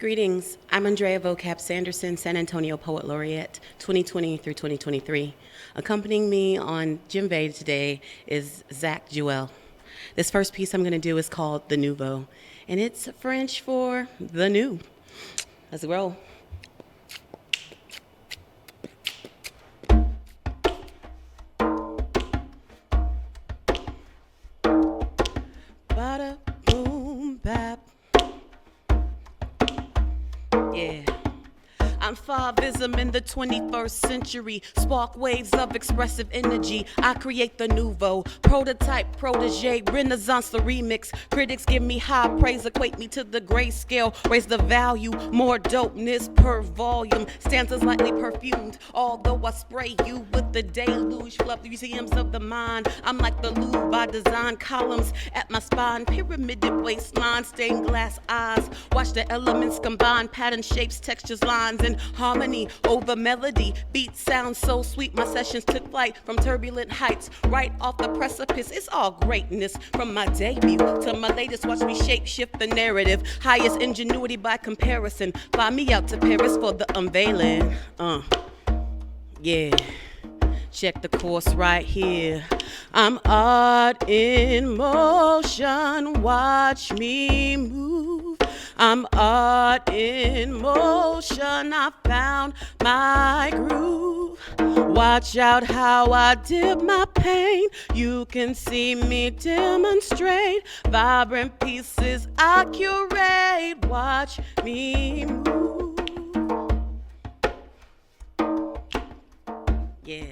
Greetings, I'm Andrea Vocab Sanderson, San Antonio Poet Laureate, 2020 through 2023. Accompanying me on djembe today is Zach Jewell. This first piece I'm going to do is called The Nouveau, and it's French for the new. Let's roll. Bada boom bap. Yeah. I'm Favism in the 21st century. Spark waves of expressive energy. I create the nouveau. Prototype, protege, renaissance, the remix. Critics give me high praise, equate me to the grayscale. Raise the value, more dopeness per volume. Stanzas lightly perfumed, although I spray you with the deluge. Flood the museums of the mind. I'm like the Louvre by design. Columns at my spine. Pyramided waistline, stained glass eyes. Watch the elements combine. Pattern, shapes, textures, lines, and harmony over melody. Beat sounds so sweet. My sessions took flight from turbulent heights, right off the precipice. It's all greatness from my debut to my latest. Watch me shape shift the narrative. Highest ingenuity by comparison. Fly me out to Paris for the unveiling. Yeah. Check the course right here. I'm art in motion. Watch me move. I'm art in motion. I found my groove. Watch out how I dip my pain. You can see me demonstrate. Vibrant pieces I curate. Watch me move. Yeah.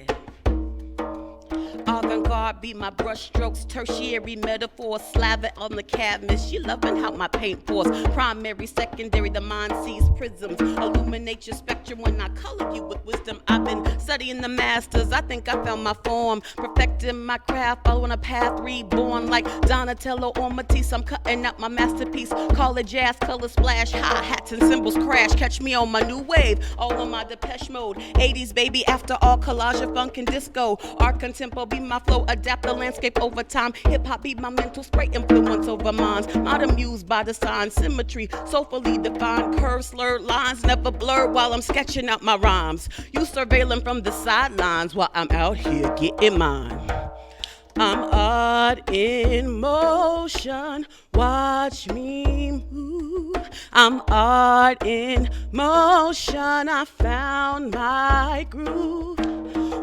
Avant-garde be my brush strokes, tertiary metaphor, slaver on the canvas. She loving how my paint pours. Primary, secondary, the mind sees prisms. Illuminate your spectrum when I color you with wisdom. I've been studying the masters. I think I found my form. Perfecting my craft, following a path reborn. Like Donatello or Matisse, I'm cutting out my masterpiece. Call it jazz, color splash, hi-hats and cymbals crash. Catch me on my new wave, all on my Depeche Mode. 80s baby, after all, collage of funk and disco. Art contempo be my flow, adapt the landscape over time. Hip-hop be my mental spray, influence over minds. Not amused by the sign, symmetry, soulfully defined. Curves, slurred lines, never blurred while I'm sketching out my rhymes. You surveilling from the sidelines while I'm out here getting mine. I'm art in motion, watch me move. I'm art in motion, I found my groove.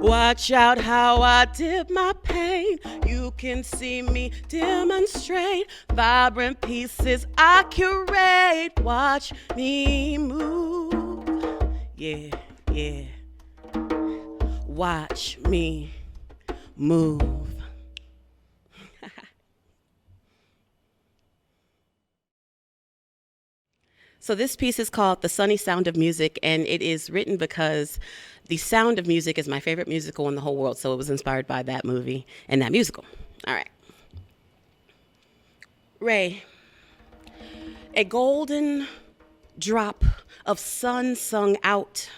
Watch out how I dip my pain. You can see me demonstrate. Vibrant pieces I curate. Watch me move. Yeah, yeah. Watch me move. So this piece is called The Sunny Sound of Music, and it is written because The Sound of Music is my favorite musical in the whole world, so it was inspired by that movie and that musical. All right. Ray, a golden drop of sun sung out,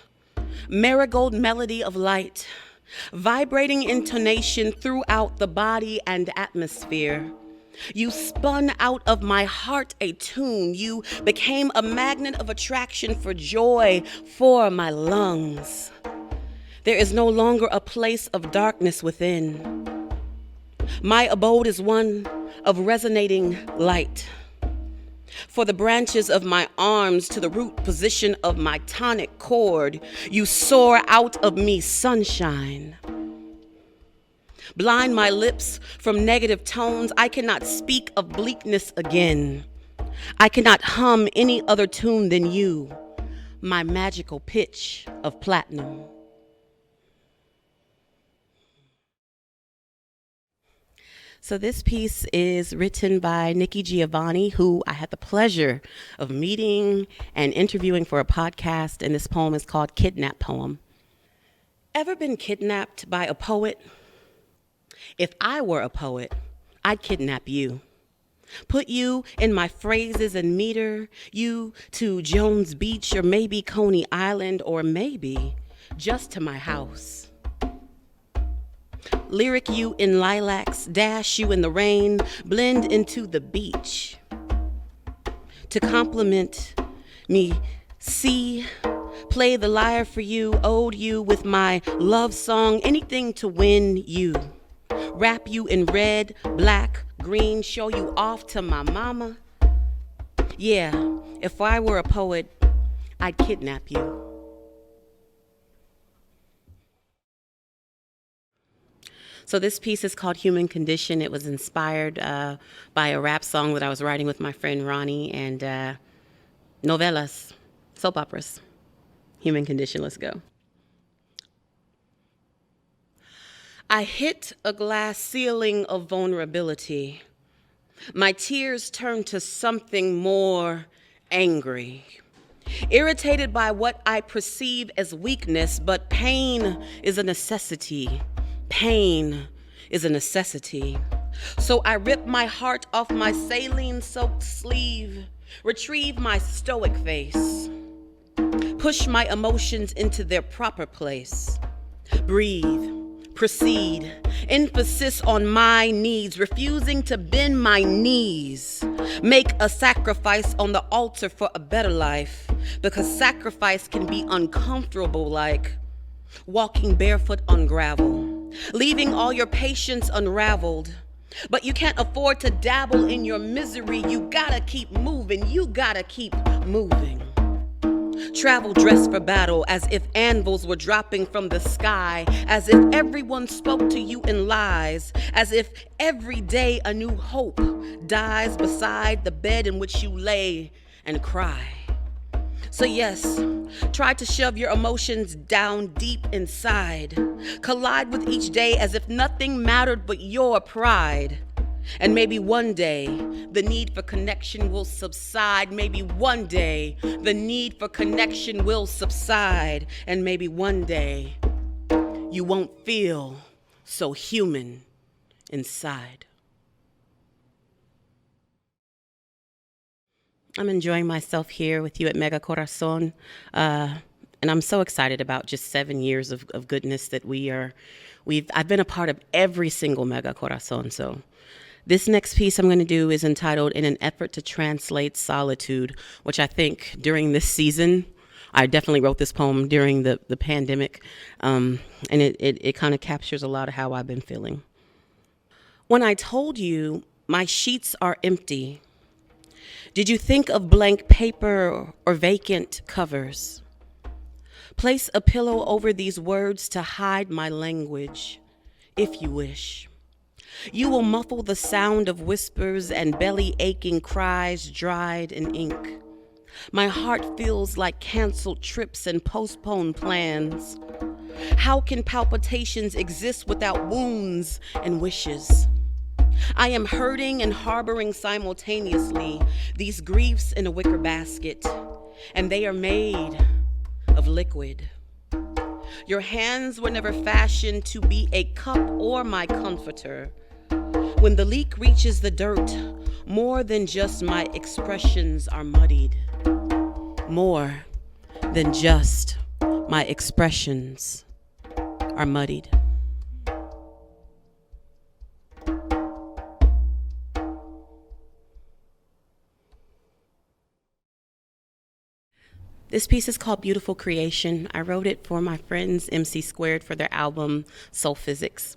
marigold melody of light, vibrating intonation throughout the body and atmosphere. You spun out of my heart a tune. You became a magnet of attraction for joy for my lungs. There is no longer a place of darkness within. My abode is one of resonating light. For the branches of my arms to the root position of my tonic cord, you soar out of me sunshine. Blind my lips from negative tones. I cannot speak of bleakness again. I cannot hum any other tune than you, my magical pitch of platinum. So this piece is written by Nikki Giovanni, who I had the pleasure of meeting and interviewing for a podcast, and this poem is called Kidnap Poem. Ever been kidnapped by a poet? If I were a poet, I'd kidnap you. Put you in my phrases and meter, you to Jones Beach or maybe Coney Island or maybe just to my house. Lyric you in lilacs, dash you in the rain, blend into the beach. To complement Me see, play the lyre for you, ode you with my love song, anything to win you. Wrap you in red, black, green, show you off to my mama. Yeah, if I were a poet, I'd kidnap you. So this piece is called Human Condition. It was inspired by a rap song that I was writing with my friend Ronnie, and novelas, soap operas. Human Condition, let's go. I hit a glass ceiling of vulnerability. My tears turned to something more angry. Irritated by what I perceive as weakness, but pain is a necessity. Pain is a necessity. So I rip my heart off my saline-soaked sleeve, retrieve my stoic face, push my emotions into their proper place, breathe, proceed, emphasis on my needs, refusing to bend my knees, make a sacrifice on the altar for a better life, because sacrifice can be uncomfortable, like walking barefoot on gravel, leaving all your patience unraveled. But you can't afford to dabble in your misery. You gotta keep moving. You gotta keep moving. Travel dressed for battle, as if anvils were dropping from the sky, as if everyone spoke to you in lies, as if every day a new hope dies beside the bed in which you lay and cry. So yes, try to shove your emotions down deep inside. Collide with each day as if nothing mattered but your pride. And maybe one day, the need for connection will subside. Maybe one day, the need for connection will subside. And maybe one day, you won't feel so human inside. I'm enjoying myself here with you at Mega Corazon, and I'm so excited about just 7 years of goodness that I've been a part of every single Mega Corazon. So this next piece I'm going to do is entitled In an Effort to Translate Solitude, which I think during this season, I definitely wrote this poem during the pandemic, and it kind of captures a lot of how I've been feeling. When I told you my sheets are empty, did you think of blank paper or vacant covers? Place a pillow over these words to hide my language, if you wish. You will muffle the sound of whispers and belly-aching cries dried in ink. My heart feels like canceled trips and postponed plans. How can palpitations exist without wounds and wishes? I am hurting and harboring simultaneously these griefs in a wicker basket, and they are made of liquid. Your hands were never fashioned to be a cup or my comforter. When the leak reaches the dirt, more than just my expressions are muddied. More than just my expressions are muddied. This piece is called Beautiful Creation. I wrote it for my friends MC Squared for their album Soul Physics.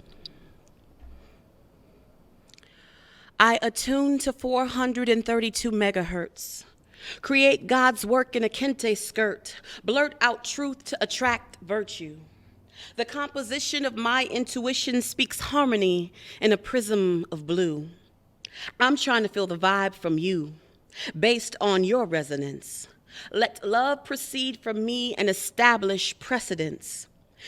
I attune to 432 megahertz. Create God's work in a kente skirt. Blurt out truth to attract virtue. The composition of my intuition speaks harmony in a prism of blue. I'm trying to feel the vibe from you, based on your resonance. Let love proceed from me and establish precedence.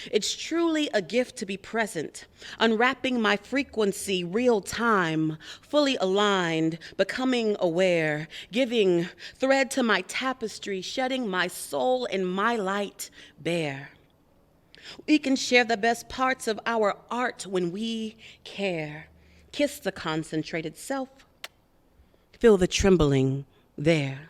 It's truly a gift to be present, unwrapping my frequency real time, fully aligned, becoming aware, giving thread to my tapestry, shedding my soul and my light bare. We can share the best parts of our art when we care. Kiss the concentrated self. Feel the trembling there.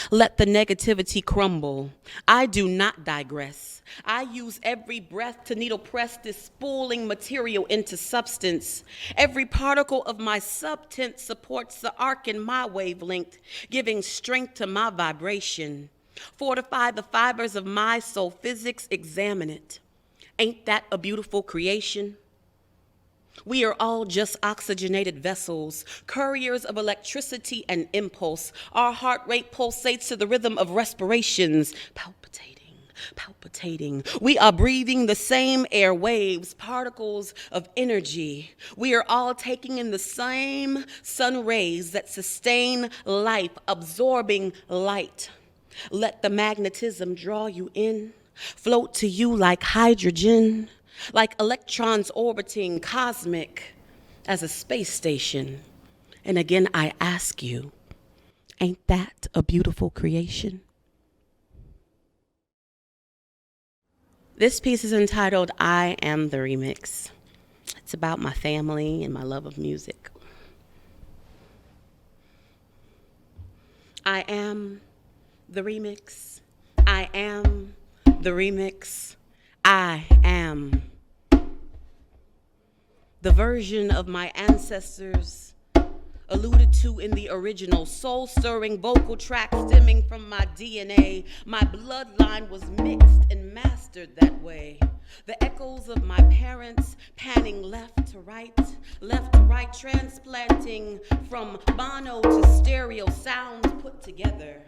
Let the negativity crumble. I do not digress. I use every breath to needle press this spooling material into substance. Every particle of my substance supports the arc in my wavelength, giving strength to my vibration. Fortify the fibers of my soul. Physics, examine it. Ain't that a beautiful creation? We are all just oxygenated vessels, couriers of electricity and impulse. Our heart rate pulsates to the rhythm of respirations, palpitating, palpitating. We are breathing the same air waves, particles of energy. We are all taking in the same sun rays that sustain life, absorbing light. Let the magnetism draw you in, float to you like hydrogen, like electrons orbiting cosmic as a space station. And again, I ask you, ain't that a beautiful creation? This piece is entitled, I Am the Remix. It's about my family and my love of music. I am the remix. I am the remix. I am the version of my ancestors alluded to in the original soul-stirring vocal track stemming from my DNA. My bloodline was mixed and mastered that way. The echoes of my parents panning left to right, transplanting from mono to stereo sounds put together.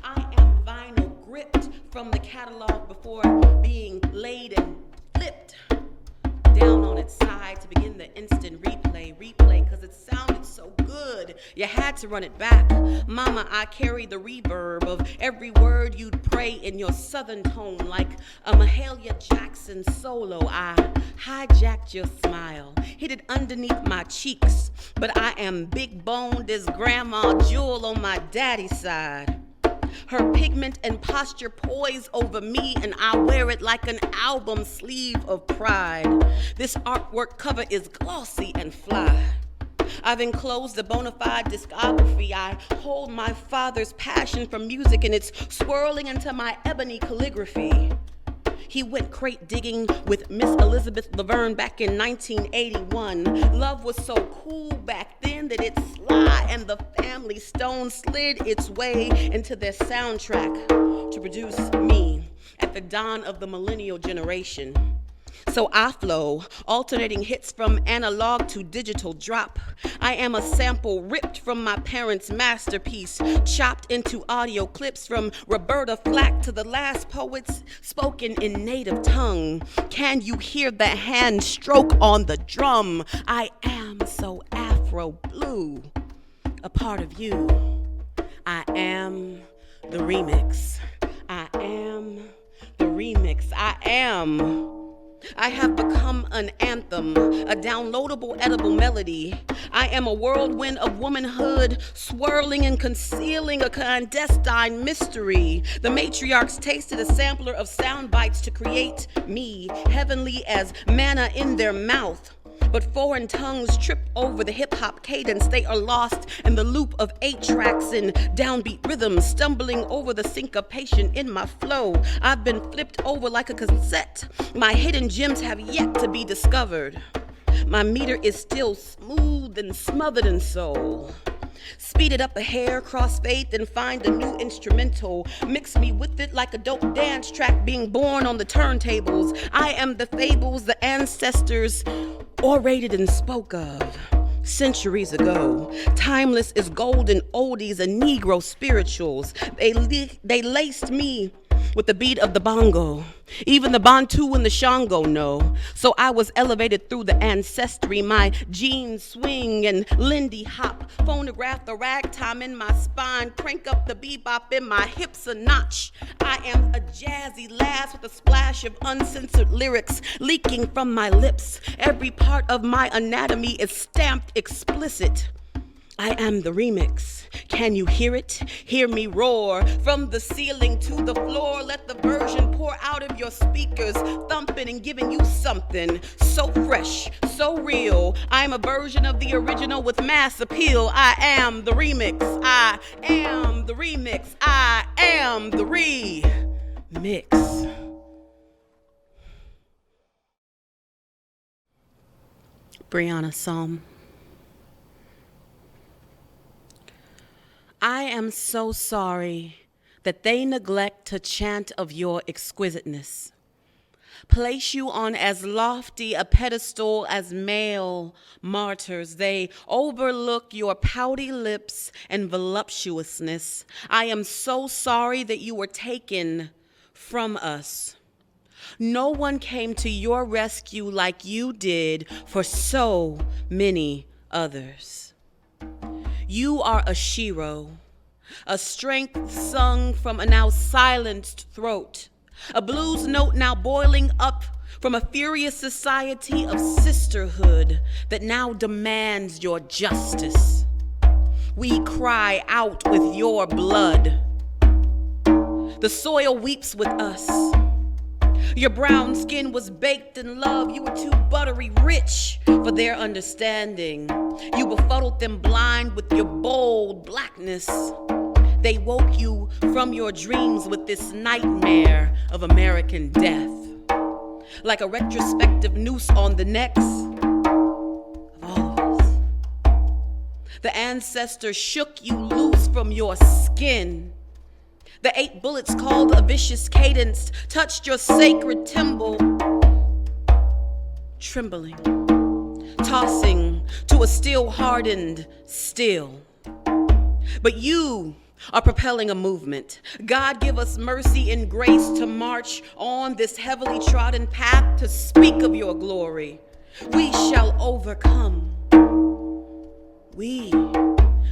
I am vinyl gripped from the catalog before being laid and flipped down on its side to begin the instant replay, because it sounded so good, you had to run it back. Mama, I carry the reverb of every word you'd pray in your southern tone, like a Mahalia Jackson solo. I hijacked your smile, hid it underneath my cheeks, but I am big boned as Grandma Jewell on my daddy's side. Her pigment and posture poise over me, and I wear it like an album sleeve of pride. This artwork cover is glossy and fly. I've enclosed a bona fide discography. I hold my father's passion for music, and it's swirling into my ebony calligraphy. He went crate digging with Miss Elizabeth Laverne back in 1981. Love was so cool back then that it sly, and the Family Stone slid its way into their soundtrack to produce me at the dawn of the millennial generation. So I flow, alternating hits from analog to digital drop. I am a sample ripped from my parents' masterpiece, chopped into audio clips from Roberta Flack to the last poets spoken in native tongue. Can you hear the hand stroke on the drum? I am so Afro blue, a part of you. I am the remix. I am the remix. I have become an anthem, a downloadable, edible melody. I am a whirlwind of womanhood, swirling and concealing a clandestine mystery. The matriarchs tasted a sampler of sound bites to create me, heavenly as manna in their mouth. But foreign tongues trip over the hip-hop cadence. They are lost in the loop of 8 tracks and downbeat rhythms, stumbling over the syncopation in my flow. I've been flipped over like a cassette. My hidden gems have yet to be discovered. My meter is still smooth and smothered in soul. Speed it up a hair, cross faith, and find a new instrumental. Mix me with it like a dope dance track being born on the turntables. I am the fables the ancestors orated and spoke of centuries ago. Timeless as golden oldies and Negro spirituals. They laced me with the beat of the bongo. Even the Bantu and the Shango know. So I was elevated through the ancestry. My genes swing and Lindy hop. Phonograph the ragtime in my spine. Crank up the bebop in my hips a notch. I am a jazzy lass with a splash of uncensored lyrics leaking from my lips. Every part of my anatomy is stamped explicit. I am the remix. Can you hear it? Hear me roar. From the ceiling to the floor, let the version pour out of your speakers, thumping and giving you something so fresh, so real. I'm a version of the original with mass appeal. I am the remix. I am the remix. I am the remix. Brianna Psalm. I am so sorry that they neglect to chant of your exquisiteness, place you on as lofty a pedestal as male martyrs. They overlook your pouty lips and voluptuousness. I am so sorry that you were taken from us. No one came to your rescue like you did for so many others. You are a shiro, a strength sung from a now silenced throat, a blues note now boiling up from a furious society of sisterhood that now demands your justice. We cry out with your blood. The soil weeps with us. Your brown skin was baked in love. You were too buttery rich for their understanding. You befuddled them blind with your bold blackness. They woke you from your dreams with this nightmare of American death. Like a retrospective noose on the necks of all of us. The ancestors shook you loose from your skin. The 8 bullets called a vicious cadence touched your sacred timbre, trembling, tossing to a still hardened still. But you are propelling a movement. God give us mercy and grace to march on this heavily trodden path to speak of your glory. We shall overcome. We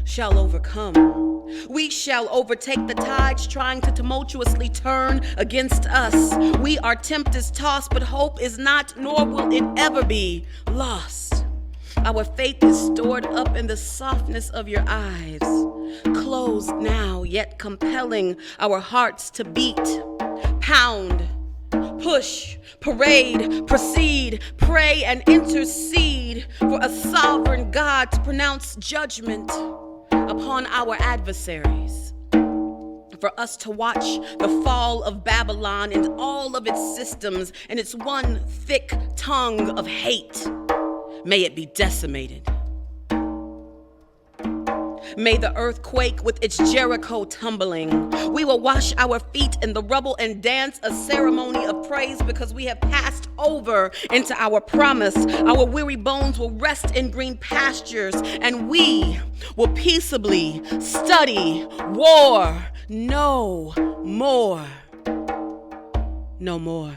shall overcome. We shall overtake the tides trying to tumultuously turn against us. We are tempest tossed, but hope is not, nor will it ever be, lost. Our faith is stored up in the softness of your eyes, closed now, yet compelling our hearts to beat, pound, push, parade, proceed, pray, and intercede for a sovereign God to pronounce judgment upon our adversaries, for us to watch the fall of Babylon and all of its systems and its one thick tongue of hate. May it be decimated. May the earth quake with its Jericho tumbling. We will wash our feet in the rubble and dance a ceremony of praise because we have passed over into our promise. Our weary bones will rest in green pastures, and we will peaceably study war no more. No more.